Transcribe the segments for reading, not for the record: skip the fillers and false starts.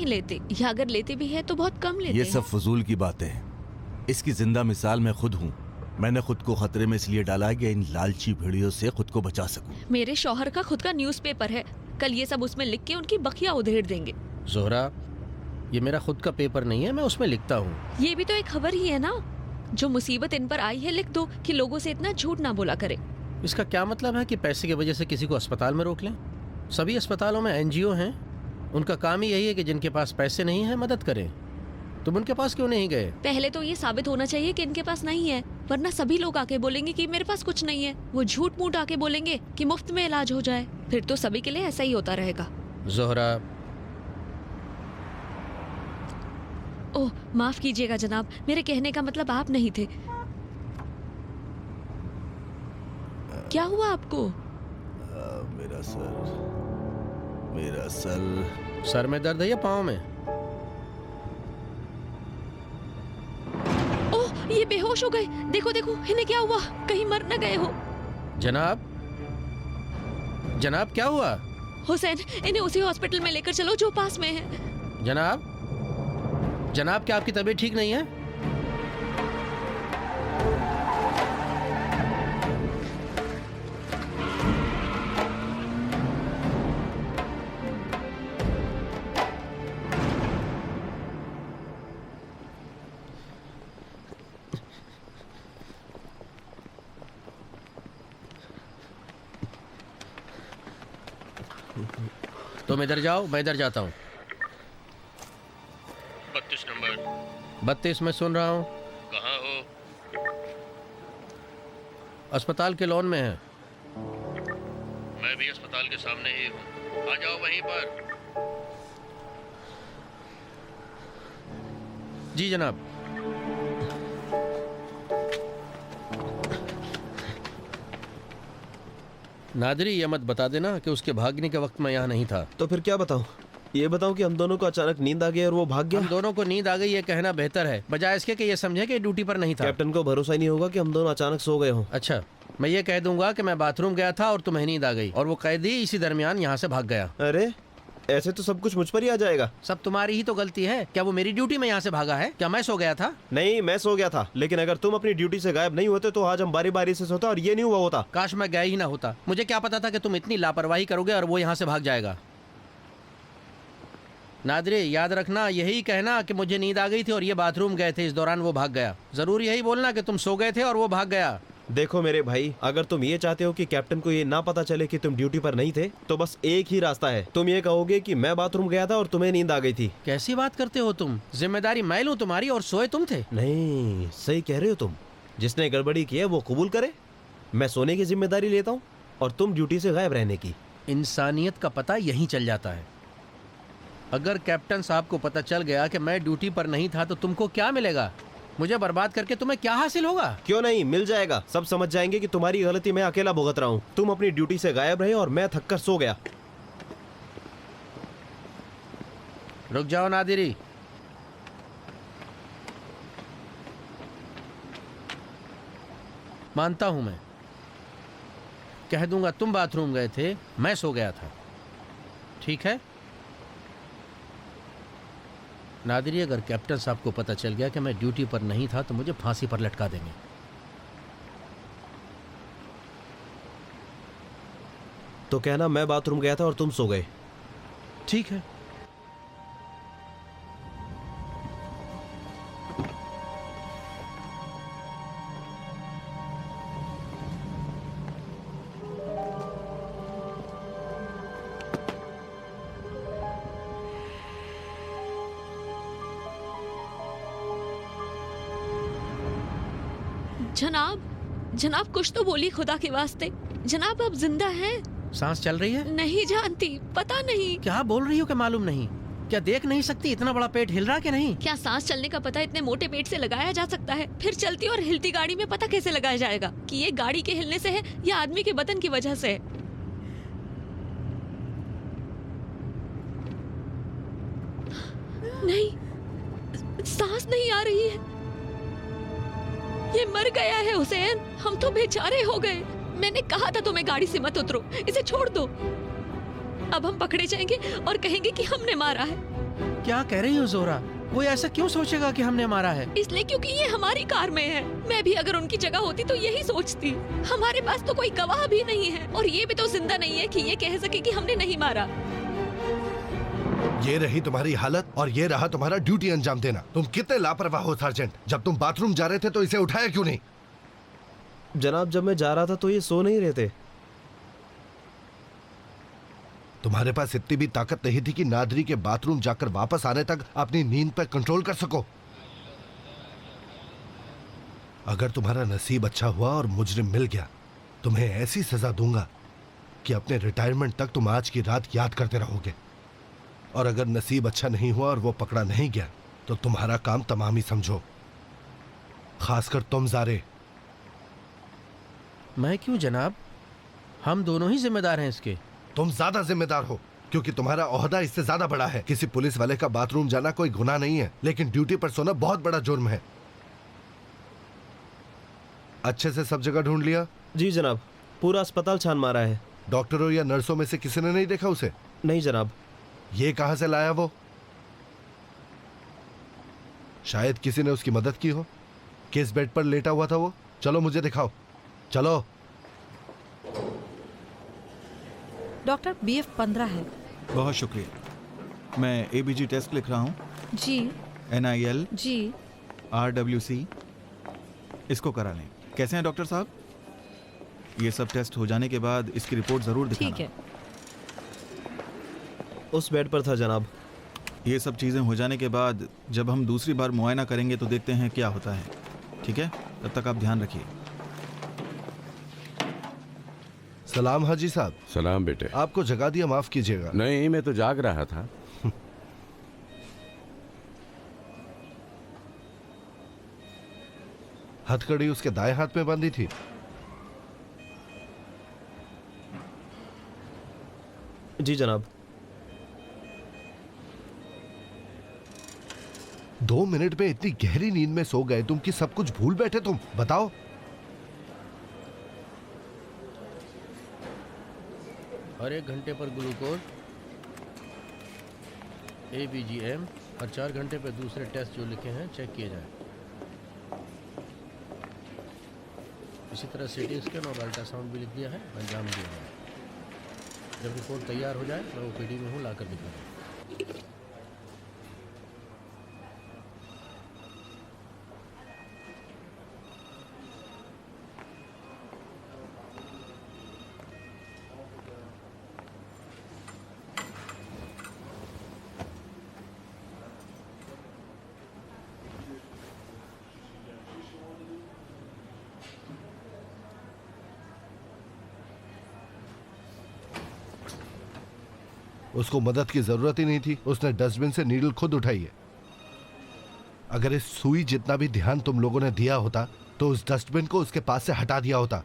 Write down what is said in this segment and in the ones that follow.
नहीं लेते, या अगर लेते भी है तो बहुत कम लेते ये हैं। सब फजूल की बातें हैं। इसकी जिंदा मिसाल मैं खुद हूँ। मैंने खुद को खतरे में इसलिए डाला है कि इन लालची भेड़ियों से खुद को बचा सकूं। मेरे शौहर का खुद का न्यूज़पेपर है, कल ये सब उसमें लिख के उनकी बखिया उधेड़ देंगे। जोहरा, ये मेरा खुद का पेपर नहीं है, मैं उसमें लिखता हूँ। ये भी तो एक खबर ही है ना। जो मुसीबत इन पर आई है लिख दो कि लोगों से इतना झूठ ना बोला करे। इसका क्या मतलब है कि पैसे की वजह से किसी को अस्पताल में रोक लें? सभी अस्पतालों में एनजीओ हैं, उनका काम ही यही है कि जिनके पास पैसे नहीं है मदद करें। तुम उनके पास क्यों नहीं गए? पहले तो ये साबित होना चाहिए कि इनके पास नहीं है, वरना सभी लोग आके बोलेंगे कि मेरे पास कुछ नहीं है। वो झूठ मूठ आके बोलेंगे कि मुफ्त में इलाज हो जाए, फिर तो सभी के लिए ऐसा ही होता रहेगा। जोहरा, ओह माफ कीजिएगा जनाब, मेरे कहने का मतलब आप नहीं थे। क्या हुआ आपको? मेरा सर सर में दर्द है या पाँव में? ओह ये बेहोश हो गए। देखो देखो इन्हें क्या हुआ, कहीं मर न गए हो। जनाब, जनाब क्या हुआ? हुसैन, इन्हें उसी हॉस्पिटल में लेकर चलो जो पास में है। जनाब, जनाब क्या आपकी तबीयत ठीक नहीं है? तुम इधर जाओ, मैं इधर जाता हूँ। 32 नंबर। 32 में सुन रहा हूँ। कहाँ हो? अस्पताल के लॉन में है। मैं भी अस्पताल के सामने ही हूँ, आ जाओ वहीं पर। जी जनाब। नादरी, ये मत बता देना कि उसके भागने के वक्त मैं यहाँ नहीं था। तो फिर क्या बताऊं? ये बताऊं कि हम दोनों को अचानक नींद आ गई और वो भाग गया। हम दोनों को नींद आ गई ये कहना बेहतर है, बजाय इसके कि ये समझे कि ड्यूटी पर नहीं था। कैप्टन को भरोसा ही नहीं होगा कि हम दोनों अचानक सो गए हों। अच्छा, मैं ये कह दूंगा कि मैं बाथरूम गया था और तुम्हें नींद आ गई और वो कैदी इसी दरमियान यहाँ से भाग गया। अरे ऐसे तो सब कुछ मुझ पर ही आ जाएगा। सब तुम्हारी ही तो गलती है। क्या वो मेरी ड्यूटी में यहाँ से भागा है? क्या मैं सो गया था? नहीं, मैं सो गया था, लेकिन अगर तुम अपनी ड्यूटी से गायब नहीं होते तो आज हम बारी बारी से सोते और ये नहीं हुआ होता। काश मैं गया ही ना होता। मुझे क्या पता था कि तुम इतनी लापरवाही करोगे और वो यहाँ से भाग जाएगा। नादरे, याद रखना, यही कहना कि मुझे नींद आ गई थी और ये बाथरूम गए थे, इस दौरान वो भाग गया। जरूर यही बोलना कि तुम सो गए थे और वो भाग गया। देखो मेरे भाई, अगर तुम ये चाहते हो कि कैप्टन को ये ना पता चले कि तुम ड्यूटी पर नहीं थे तो बस एक ही रास्ता है। तुम ये कहोगे कि मैं बाथरूम गया था और तुम्हें नींद आ गई थी। कैसी बात करते हो तुम? जिम्मेदारी मैं लूं तुम्हारी और सोए तुम थे। नहीं, सही कह रहे हो तुम। जिसने गड़बड़ी की है वो कबूल करे। मैं सोने की जिम्मेदारी लेता हूँ और तुम ड्यूटी से गायब रहने की। इंसानियत का पता यहीं चल जाता है। अगर कैप्टन साहब को पता चल गया कि मैं ड्यूटी पर नहीं था तो तुमको क्या मिलेगा? मुझे बर्बाद करके तुम्हें क्या हासिल होगा? क्यों नहीं, मिल जाएगा। सब समझ जाएंगे कि तुम्हारी गलती मैं अकेला भुगत रहा हूँ। तुम अपनी ड्यूटी से गायब रहे और मैं थककर सो गया। रुक जाओ नादिरी। मानता हूं मैं, कह दूंगा तुम बाथरूम गए थे, मैं सो गया था। ठीक है नादिरी, अगर कैप्टन साहब को पता चल गया कि मैं ड्यूटी पर नहीं था तो मुझे फांसी पर लटका देंगे। तो कहना मैं बाथरूम गया था और तुम सो गए। ठीक है। जनाब, जनाब कुछ तो बोलिए खुदा के वास्ते। जनाब आप जिंदा हैं? सांस चल रही है? नहीं जानती, पता नहीं। क्या बोल रही हो कि मालूम नहीं? क्या देख नहीं सकती इतना बड़ा पेट हिल रहा कि नहीं? क्या सांस चलने का पता इतने मोटे पेट से लगाया जा सकता है? फिर चलती और हिलती गाड़ी में पता कैसे लगाया जाएगा कि ये गाड़ी के हिलने से है या आदमी के बदन की वजह से है? नहीं, सांस नहीं आ रही है। ये मर गया है हुसैन, हम तो बेचारे हो गए। मैंने कहा था तुम्हें गाड़ी से मत उतरो, इसे छोड़ दो। अब हम पकड़े जाएंगे और कहेंगे कि हमने मारा है। क्या कह रही हो जोहरा? कोई ऐसा क्यों सोचेगा कि हमने मारा है? इसलिए क्योंकि ये हमारी कार में है। मैं भी अगर उनकी जगह होती तो यही सोचती। हमारे पास तो कोई गवाह भी नहीं है और ये भी तो जिंदा नहीं है कि ये कह सके कि हमने नहीं मारा। ये रही तुम्हारी हालत और ये रहा तुम्हारा ड्यूटी अंजाम देना। तुम कितने लापरवाह हो सार्जेंट। जब तुम बाथरूम जा रहे थे तो इसे उठाया क्यों नहीं? जनाब, जब मैं जा रहा था तो ये सो नहीं रहे थे। तुम्हारे पास इतनी भी ताकत नहीं थी कि नादरी के बाथरूम जाकर वापस आने तक अपनी नींद पर कंट्रोल कर सको। अगर तुम्हारा नसीब अच्छा हुआ और मुजरिम मिल गया, तुम्हें ऐसी सजा दूंगा कि अपने रिटायरमेंट तक तुम आज की रात याद करते रहोगे। और अगर नसीब अच्छा नहीं हुआ और वो पकड़ा नहीं गया तो तुम्हारा काम तमाम ही समझो, खासकर तुम जारे। मैं क्यों जनाब? हम दोनों ही जिम्मेदार हैं इसके। तुम ज्यादा जिम्मेदार हो क्योंकि तुम्हारा ओहदा इससे ज्यादा बड़ा है। किसी पुलिस वाले का बाथरूम जाना कोई गुनाह नहीं है, लेकिन ड्यूटी पर सोना बहुत बड़ा जुर्म है। अच्छे से सब जगह ढूंढ लिया? जी जनाब, पूरा अस्पताल छान मारा है। डॉक्टरों या नर्सों में से किसी ने नहीं देखा उसे? नहीं जनाब। ये कहां से लाया वो? शायद किसी ने उसकी मदद की हो। किस बेड पर लेटा हुआ था वो? चलो मुझे दिखाओ, चलो। डॉक्टर BF 15 है। बहुत शुक्रिया। मैं ABG टेस्ट लिख रहा हूँ। जी NIL जी। RWC इसको करा लें। कैसे हैं डॉक्टर साहब? ये सब टेस्ट हो जाने के बाद इसकी रिपोर्ट ज़रूर दिखाना। ठीक है। उस बेड पर था जनाब। ये सब चीज़ें हो जाने के बाद जब हम दूसरी बार मुआयना करेंगे तो देखते हैं क्या होता है। ठीक है, तब तक आप ध्यान रखिए। सलाम हाजी साहब। सलाम बेटे। आपको जगा दिया, माफ कीजिएगा। नहीं, मैं तो जाग रहा था। हथकड़ी उसके दाएं हाथ में बंधी थी। जी जनाब। 2 मिनट में इतनी गहरी नींद में सो गए तुम कि सब कुछ भूल बैठे तुम। बताओ। हर 1 घंटे पर ग्लूकोज, ABGM, हर 4 घंटे पर दूसरे टेस्ट जो लिखे हैं चेक किए जाएं। इसी तरह CT स्कैन और अल्ट्रासाउंड भी लिख दिया है, अंजाम दिया है। जब रिपोर्ट तैयार हो जाए मैं OPD में हूँ, लाकर दिखाऊंगा। उसको मदद की जरूरत ही नहीं थी, उसने डस्टबिन से नीडल खुद उठाई है। अगर इस सुई जितना भी ध्यान तुम लोगों ने दिया होता तो उस डस्टबिन को उसके पास से हटा दिया होता।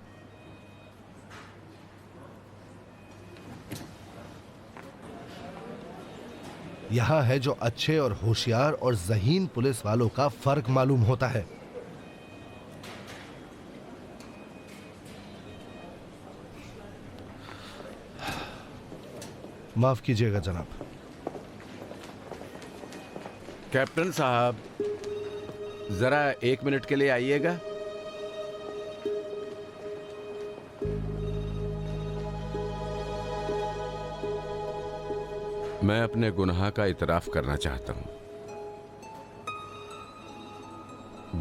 यहां है जो अच्छे और होशियार और ज़हीन पुलिस वालों का फर्क मालूम होता है। माफ कीजिएगा जनाब। कैप्टन साहब, जरा 1 मिनट के लिए आइएगा। मैं अपने गुनाह का इतराफ करना चाहता हूं।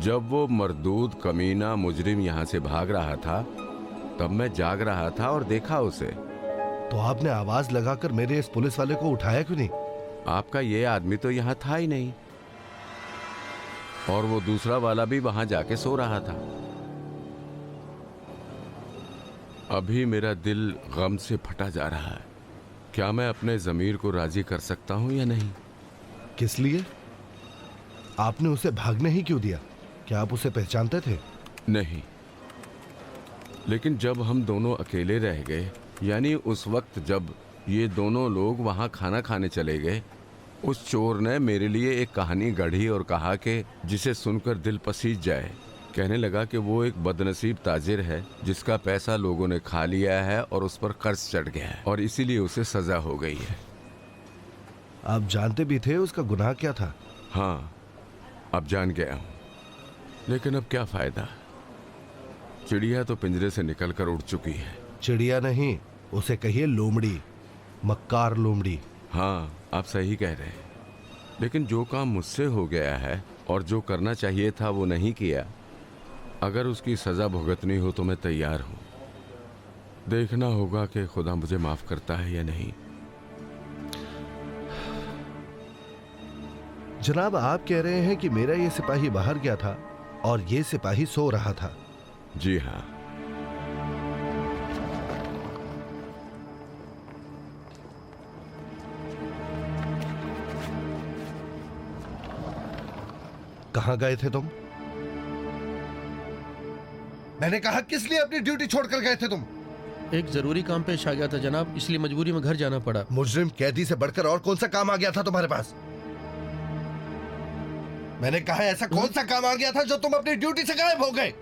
जब वो मरदूद कमीना मुजरिम यहां से भाग रहा था तब मैं जाग रहा था और देखा उसे। तो आपने आवाज लगाकर मेरे इस पुलिस वाले को उठाया क्यों नहीं? आपका ये आदमी तो यहां था ही नहीं और वो दूसरा वाला भी वहां जाके सो रहा था। अभी मेरा दिल गम से फटा जा रहा है। क्या मैं अपने ज़मीर को राजी कर सकता हूं या नहीं? किस लिए? आपने उसे भागने ही क्यों दिया? क्या आप उसे पहचानते थे? नहीं, लेकिन जब हम दोनों अकेले रह गए, यानी उस वक्त जब ये दोनों लोग वहां खाना खाने चले गए, उस चोर ने मेरे लिए एक कहानी गढ़ी और कहा कि जिसे सुनकर दिल पसीज जाए। कहने लगा कि वो एक बदनसीब ताजिर है जिसका पैसा लोगों ने खा लिया है और उस पर कर्ज चढ़ गया है और इसीलिए उसे सजा हो गई है। आप जानते भी थे उसका गुनाह क्या था? हाँ, अब जान गया हूँ, लेकिन अब क्या फायदा? चिड़िया तो पिंजरे से निकलकर उड़ चुकी है। चिड़िया नहीं, उसे कहिए लोमड़ी, मक्कार लोमड़ी। हाँ, आप सही कह रहे हैं, लेकिन जो काम मुझसे हो गया है और जो करना चाहिए था वो नहीं किया, अगर उसकी सजा भुगतनी हो तो मैं तैयार हूँ। देखना होगा कि खुदा मुझे माफ करता है या नहीं। जनाब, आप कह रहे हैं कि मेरा ये सिपाही बाहर गया था और ये सिपाही सो रहा था? जी हाँ। कहां गए थे तुम? मैंने कहा किस लिए अपनी ड्यूटी छोड़कर गए थे तुम? एक जरूरी काम पेश आ गया था जनाब, इसलिए मजबूरी में घर जाना पड़ा। मुजरिम कैदी से बढ़कर और कौन सा काम आ गया था तुम्हारे पास? मैंने कहा ऐसा कौन सा काम आ गया था जो तुम अपनी ड्यूटी से गायब हो गए?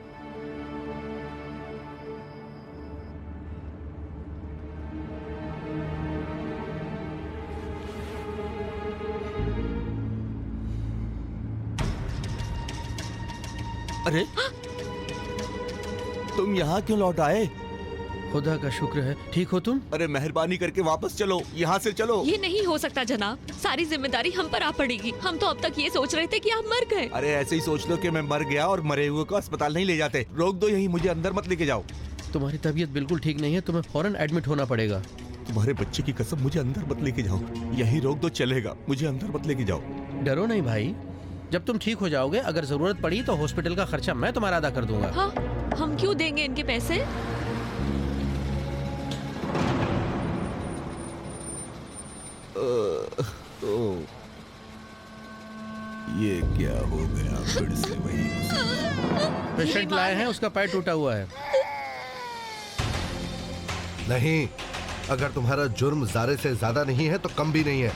अरे तुम यहाँ क्यों लौट आए? खुदा का शुक्र है, ठीक हो तुम? अरे मेहरबानी करके वापस चलो, यहाँ से चलो। ये नहीं हो सकता जनाब, सारी जिम्मेदारी हम पर आ पड़ेगी। हम तो अब तक ये सोच रहे थे कि आप मर गए। अरे ऐसे ही सोच लो कि मैं मर गया और मरे हुए को अस्पताल नहीं ले जाते। रोक दो यहीं, मुझे अंदर मत लेके जाओ। तुम्हारी तबीयत बिल्कुल ठीक नहीं है, तुम्हें फौरन एडमिट होना पड़ेगा। तुम्हारे बच्चे की कसम, मुझे अंदर मत लेके जाओ। यहीं रोक दो, चलेगा, मुझे अंदर मत लेके जाओ। डरो नहीं भाई, जब तुम ठीक हो जाओगे, अगर जरूरत पड़ी तो हॉस्पिटल का खर्चा मैं तुम्हारा अदा कर दूंगा। हाँ, हम क्यों देंगे इनके पैसे? ये क्या हो गया? फिर से वही पेशेंट लाए हैं, उसका पैर टूटा हुआ है। नहीं, अगर तुम्हारा जुर्म ज़ारे से ज्यादा नहीं है तो कम भी नहीं है।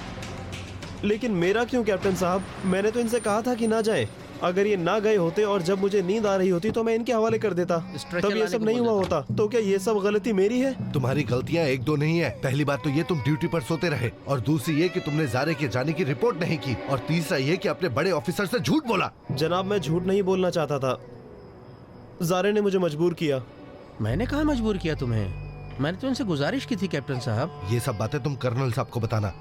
लेकिन मेरा क्यों कैप्टन साहब? मैंने तो इनसे कहा था कि ना जाए। अगर ये ना गए होते और जब मुझे नींद आ रही होती तो मैं इनके हवाले कर देता, तब ये सब नहीं हुआ होता। तो क्या ये सब गलती मेरी है? तुम्हारी गलतियां एक दो नहीं है। पहली बात तो ये तुम ड्यूटी पर सोते रहे, और दूसरी ये कि तुमने ज़ारे के जाने की रिपोर्ट नहीं की, और तीसरा ये कि अपने बड़े ऑफिसर से झूठ बोला। जनाब, मैं झूठ नहीं बोलना चाहता था, ज़ारे ने मुझे मजबूर किया। मैंने कहा मजबूर किया तुम्हें? मैंने तो इनसे गुजारिश की थी कैप्टन साहब। ये सब बातें तुम कर्नल साहब को बताना।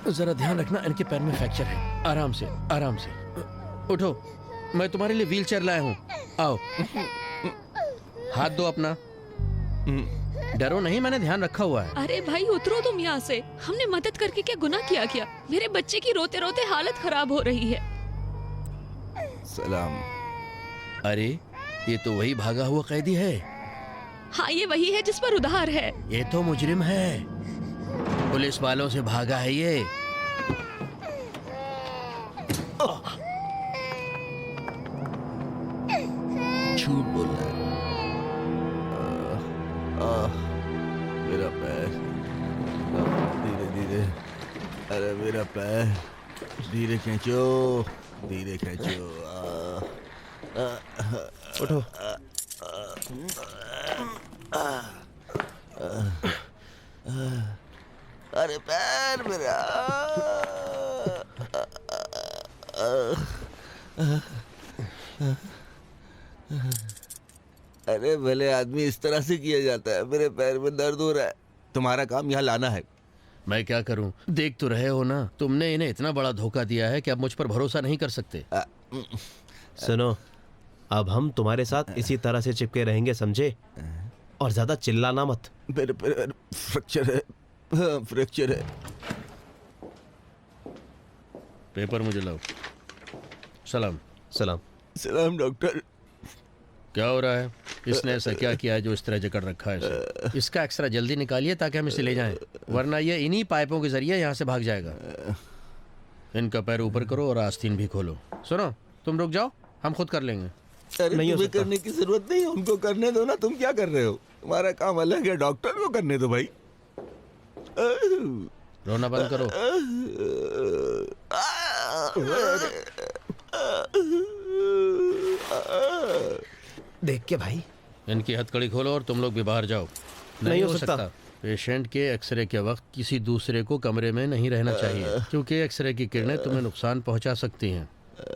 जरा ध्यान रखना, इनके पैर में फ्रैक्चर है। आराम से, आराम से उठो, मैं तुम्हारे लिए व्हील चेयर लाया हूँ। आओ, हाथ दो अपना। डरो नहीं, मैंने ध्यान रखा हुआ है। अरे भाई उतरो तुम यहाँ से। हमने मदद करके क्या गुनाह किया? मेरे बच्चे की रोते रोते हालत खराब हो रही है। सलाम। अरे ये तो वही भागा हुआ कैदी है। हाँ, ये वही है जिस पर उधार है। ये तो मुजरिम है, पुलिस वालों से भागा है ये। झूठ बोल रहा है। मेरा पैर, धीरे धीरे। अरे मेरा पैर, धीरे खींचो, धीरे खींचो। उठो। अरे पैर मेरा। अरे भले आदमी इस तरह से किया जाता है। मेरे पैर में दर्द हो रहा है। तुम्हारा काम यहाँ लाना है। मैं क्या करूं? देख तो रहे हो ना, तुमने इन्हें इतना बड़ा धोखा दिया है कि अब मुझ पर भरोसा नहीं कर सकते। सुनो, अब हम तुम्हारे साथ इसी तरह से चिपके रहेंगे, समझे? और ज्यादा चिल्लाना मत। मेरे पैर फ्रैक्चर है। हाँ, फ्रैक्चर है। पेपर मुझे लाओ। सलाम। सलाम। सलाम डॉक्टर। क्या हो रहा है? इसने ऐसा क्या किया है जो इस तरह जकड़ रखा है इसे? इसका एक्सरा जल्दी निकालिए ताकि हम इसे ले जाएं, वरना ये इन्हीं पाइपों के जरिए यहाँ से भाग जाएगा। इनका पैर ऊपर करो और आस्तीन भी खोलो। सुनो, तुम रुक जाओ, हम खुद कर लेंगे। अरे नहीं हो तुम्हें सकता। करने की जरूरत नहीं, उनको करने दो ना। तुम क्या कर रहे हो? तुम्हारा काम अलग है, डॉक्टर को करने दो भाई। रोना बंद करो। देख के भाई। इनकी हथकड़ी खोलो और तुम लोग भी बाहर जाओ। नहीं हो सकता। पेशेंट के एक्सरे के वक्त किसी दूसरे को कमरे में नहीं रहना चाहिए, क्योंकि एक्सरे की किरणें तुम्हें नुकसान पहुंचा सकती हैं।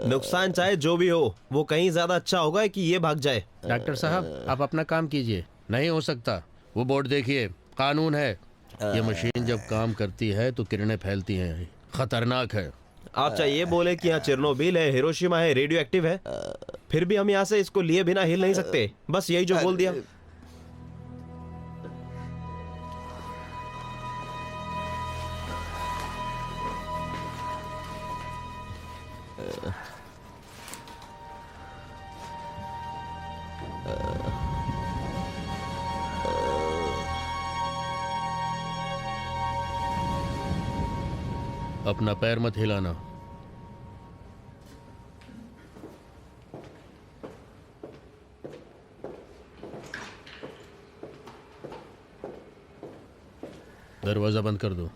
नुकसान चाहे जो भी हो, वो कहीं ज्यादा अच्छा होगा कि ये भाग जाए। डॉक्टर साहब, आप अपना काम कीजिए। नहीं हो सकता। वो बोर्ड देखिए, कानून है। ये मशीन जब काम करती है तो किरणें फैलती हैं, खतरनाक है। आप चाहे ये बोले कि यहाँ चिरनोबिल है, हिरोशिमा है, रेडियो एक्टिव है, फिर भी हम यहाँ से इसको लिए बिना हिल नहीं सकते। बस यही जो बोल दिया। अपना पैर मत हिलाना। दरवाजा बंद कर दो।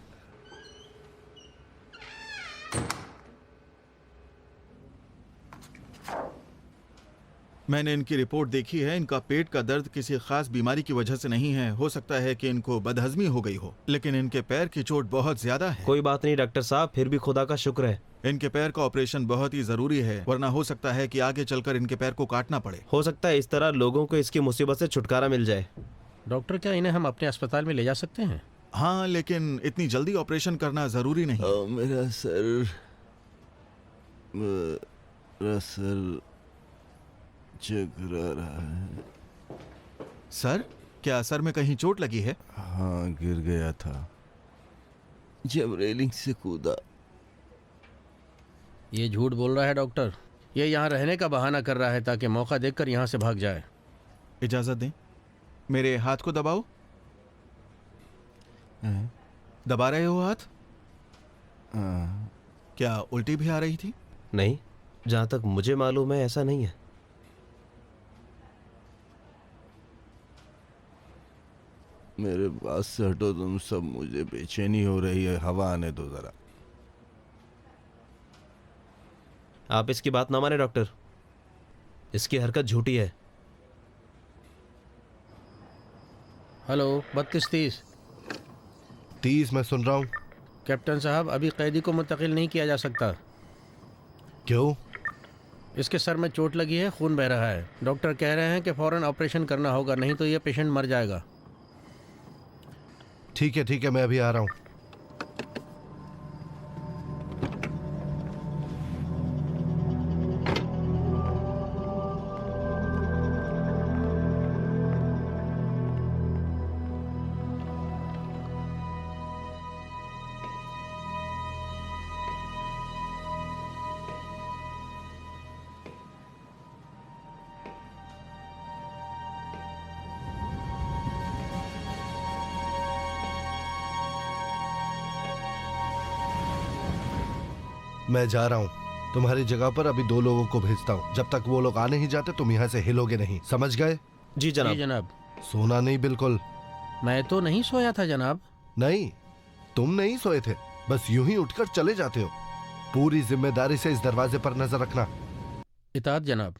मैंने इनकी रिपोर्ट देखी है। इनका पेट का दर्द किसी खास बीमारी की वजह से नहीं है। हो सकता है कि इनको बदहजमी हो गई हो, लेकिन इनके पैर की चोट बहुत ज्यादा है। कोई बात नहीं डॉक्टर साहब, फिर भी खुदा का शुक्र है। इनके पैर का ऑपरेशन बहुत ही जरूरी है, वरना हो सकता है कि आगे चलकर इनके पैर को काटना पड़े। हो सकता है इस तरह लोगों को इसकी मुसीबत से छुटकारा मिल जाए। डॉक्टर, क्या इन्हें हम अपने अस्पताल में ले जा सकते हैं? हाँ, लेकिन इतनी जल्दी ऑपरेशन करना जरूरी नहीं। मेरा सर चकरा रहा है। सर, क्या सर में कहीं चोट लगी है? हाँ, गिर गया था जब रेलिंग से कूदा। ये झूठ बोल रहा है डॉक्टर। ये यहाँ रहने का बहाना कर रहा है ताकि मौका देखकर यहाँ से भाग जाए। इजाजत दें, मेरे हाथ को दबाओ। दबा रहे हो हाथ? क्या उल्टी भी आ रही थी? नहीं, जहाँ तक मुझे मालूम है ऐसा नहीं है। मेरे पास से हटो तुम सब, मुझे बेचैनी हो रही है। हवा आने दो जरा। आप इसकी बात ना माने डॉक्टर, इसकी हरकत झूठी है। हेलो, 3230। 30 मैं सुन रहा हूँ। कैप्टन साहब, अभी कैदी को मुंतकिल नहीं किया जा सकता। क्यों? इसके सर में चोट लगी है, खून बह रहा है। डॉक्टर कह रहे हैं कि फौरन ऑपरेशन करना होगा, नहीं तो ये पेशेंट मर जाएगा। ठीक है, मैं अभी आ रहा हूँ। मैं जा रहा हूँ। तुम्हारी जगह पर अभी 2 लोगों को भेजता हूँ। जब तक वो लोग आ नहीं जाते तुम यहाँ से हिलोगे नहीं, समझ गए? जी जनाब। जी जनाब। सोना नहीं बिल्कुल। मैं तो नहीं सोया था जनाब। नहीं, तुम नहीं सोए थे, बस यूं ही उठकर चले जाते हो। पूरी जिम्मेदारी से इस दरवाजे पर नजर रखना। इताअत जनाब।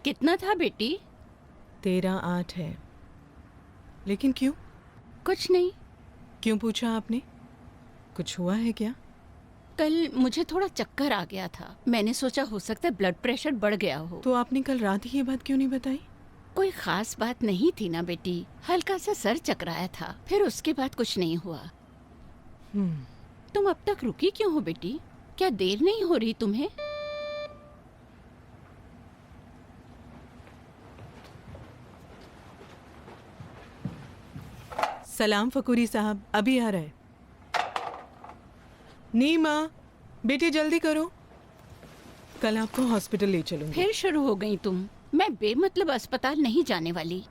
कितना था बेटी? 13-8 है। लेकिन क्यों? कुछ नहीं। क्यों पूछा आपने? कुछ हुआ है क्या? कल मुझे थोड़ा चक्कर आ गया था। मैंने सोचा हो सकता है ब्लड प्रेशर बढ़ गया हो। तो आपने कल रात ही ये बात क्यों नहीं बताई? कोई खास बात नहीं थी ना बेटी, हल्का सा सर चकराया था, फिर उसके बाद कुछ नहीं हुआ। तुम अब तक रुकी क्यों हो बेटी? क्या देर नहीं हो रही तुम्हें? सलाम फकूरी साहब, अभी आ रहा है। नीमा, बेटी जल्दी करो, कल आपको हॉस्पिटल ले चलूंगी। फिर शुरू हो गई तुम। मैं बेमतलब अस्पताल नहीं जाने वाली।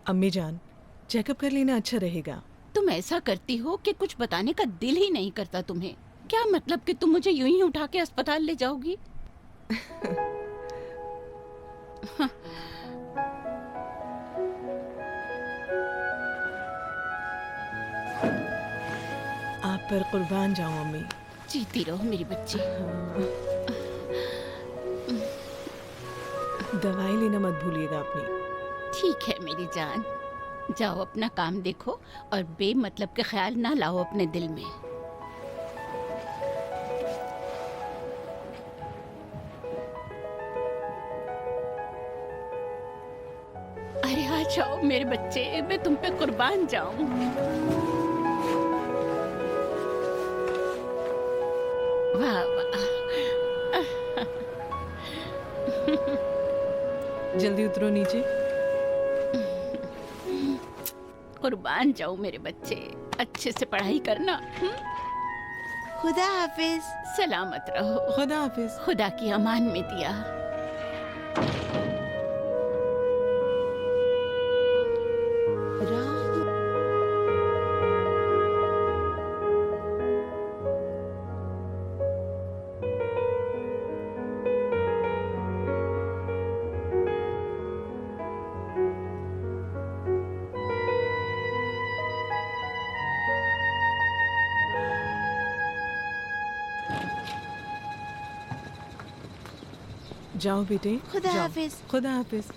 अम्मी जान, चेकअप कर लेना अच्छा रहेगा। तुम ऐसा करती हो कि कुछ बताने का दिल ही नहीं करता तुम्हें। क्या मतलब कि तुम मुझे यूं ही उठा के अस्पताल ले जाओगी? आप पर कुर्बान जाऊं अम्मी। जीती रहो मेरी बच्ची। दवाई लेना मत भूलिएगा अपनी। ठीक है मेरी जान, जाओ अपना काम देखो और बेमतलब के ख्याल ना लाओ अपने दिल में। अरे आ जाओ मेरे बच्चे, मैं तुम पे कुर्बान जाऊं। वाह वाह। जल्दी उतरो नीचे। कुर्बान जाओ मेरे बच्चे, अच्छे से पढ़ाई करना। खुदा हाफिज। सलामत रहो। खुदा हाफिज। खुदा की अमान में दिया। जाओ बेटे। खुदा हाफिज। खुदा हाफिज।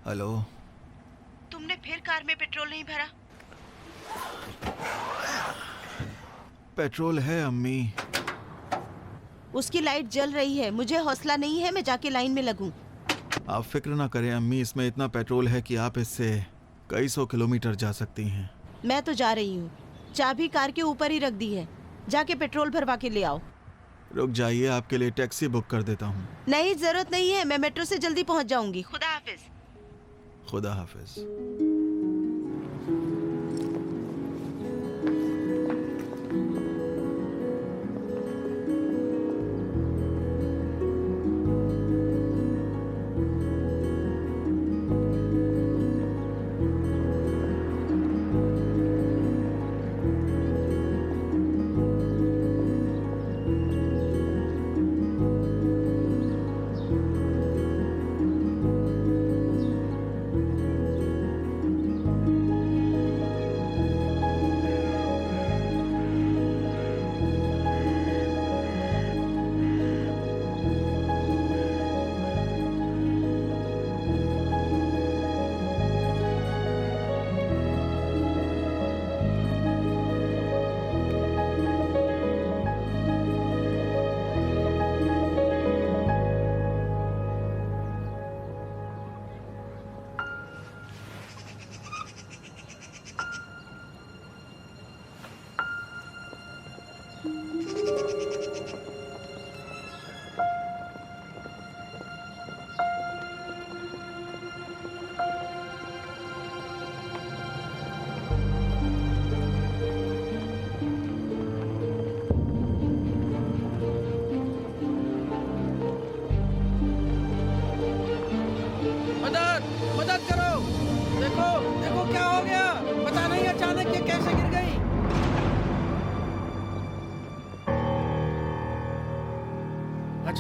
हेलो। तुमने फिर कार में पेट्रोल नहीं भरा? पेट्रोल है अम्मी। उसकी लाइट जल रही है। मुझे हौसला नहीं है मैं जाके लाइन में लगूं। आप फिक्र ना करें अम्मी, इसमें इतना पेट्रोल है कि आप इससे कई 100 किलोमीटर जा सकती हैं। मैं तो जा रही हूँ। चाबी कार के ऊपर ही रख दी है। जाके पेट्रोल भरवा के ले आओ। रुक जाइए, आपके लिए टैक्सी बुक कर देता हूँ। नहीं, जरूरत नहीं है। मैं मेट्रो से जल्दी पहुँच जाऊंगी। खुदा हाफिज। खुदा हाफिज।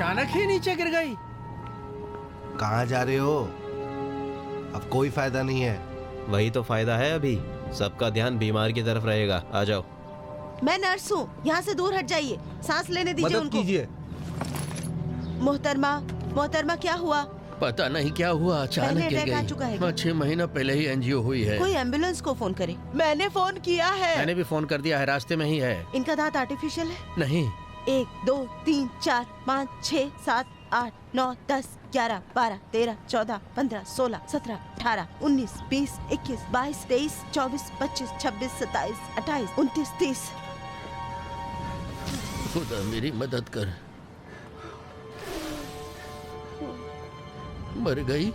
अचानक ही नीचे गिर गई। कहाँ जा रहे हो? अब कोई फायदा नहीं है। वही तो फायदा है, अभी सबका ध्यान बीमार की तरफ रहेगा। आ जाओ। मैं नर्स हूँ, यहाँ से दूर हट जाइए, सांस लेने दीजिए मदद उनको। कीजिए। मोहतरमा क्या हुआ? पता नहीं क्या हुआ, अचानक पहले गिर अटैक आ गई। चुका है। हाँ, 6 महीना पहले ही एनजीओ हुई है। कोई एम्बुलेंस को फोन करे। मैंने फोन किया है। मैंने भी फोन कर दिया है, रास्ते में ही है। इनका दांत आर्टिफिशियल है? नहीं। 1 2 3 4 5 6 7 8 9 10 11 12 13 14 15 16 17 18 19 20 21 22 23 24 25 26 27 28 29 30। खुदा मेरी मदद कर। मर गई।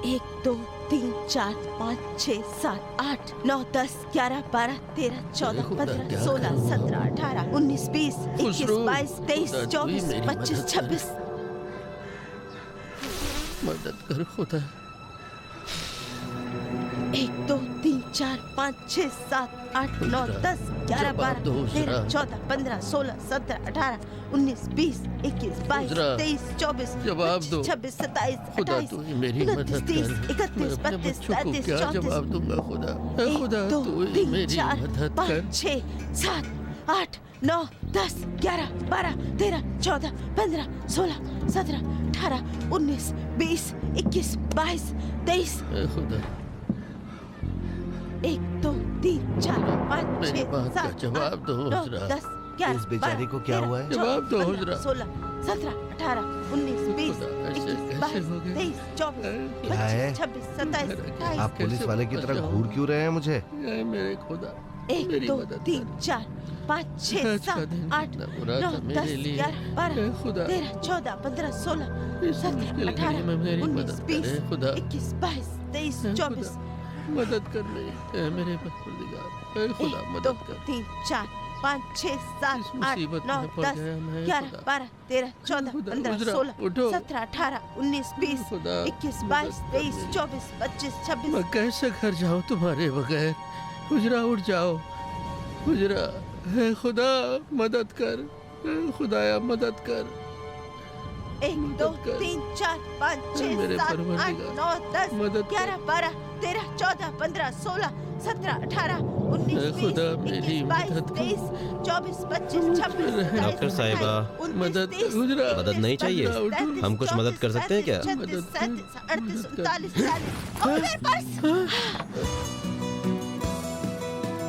1 2 3 4 5 6 7 8 9 10 11 12 13 14 15 16 17 18 19 20 21 22 23 24 25 26। मदद कर खुदा। 1 2 3 4 5 6 7 8 9 10 11 12 13 14 15 16 17 18 19 20 21 22 23 24 जवाब दो। 26 27 खुदा 28 तू ही मेरी मदद 29 कर। 30 31 मैं अपने 32 बच्चों को 33 क्या 34 जवाब दूंगा खुदा। 1 खुदा 2 तू ही 3 मेरी 4 मदद 5 कर। 6 7 8 9 10 11 12 13 14 15 16 17 18 19 20 21 22 23। खुदा 1 2 3 4 5 मेरी 6 बात का 7 जवाब दो 9 हुजरा। 10 11 इस बेचारी को क्या हुआ है? जवाब दो हुजरा। 16 17 18 19 20 खुदा, ऐसे 21 कैसे 22 हो गया? 23 24 क्या है? 25 26 27 28। आप पुलिस वाले की तरह घूर क्यों रहे हैं मुझे? ऐ मेरे खुदा 1 मेरी 2 मदद 3 4 5 6 आज का 7 दिन 8 कितना बुरा 9 था मेरे 10 लिए। 11 12 ऐ खुदा 13 14 15 16 इस 17 मुश्किल घड़ी 18 में मेरी 19 मदद 20 करे खुदा। 21 22 23 ऐ 24। खुदा, मदद कर मेरी। ऐ मेरे परवरदिगार, ऐ खुदा 1 2 मदद कर। 3 4 5 6 7 इस 8 मुसीबत 9 में पड़ 10 गया मैं, 11 खुदा। 12 13 14 खुदा, 15 हुजरा, 16 उठो। 17 18 19 20 खुदा, 21 मदद 22 कर 23 मेरी। 24 25 26। मैं कैसे घर जाऊं तुम्हारे बगैर? हुजरा उठ जाओ। हुजरा, हे खुदा मदद कर। हे खुदाया मदद कर। 1 2 3 4 5 6 मेरे 7 8 परवरदिगार, 9 10 मदद कर। 11 12 13 14 15 16 17 18 19 हे 20 खुदा, मेरी 21 22 मदद कर। 23 24 25 26 डॉक्टर साहिबा, मदद हुजरा, मदद नहीं चाहिए? हम कुछ मदद कर सकते हैं क्या? 36 37 38 39 40। और मेरे पास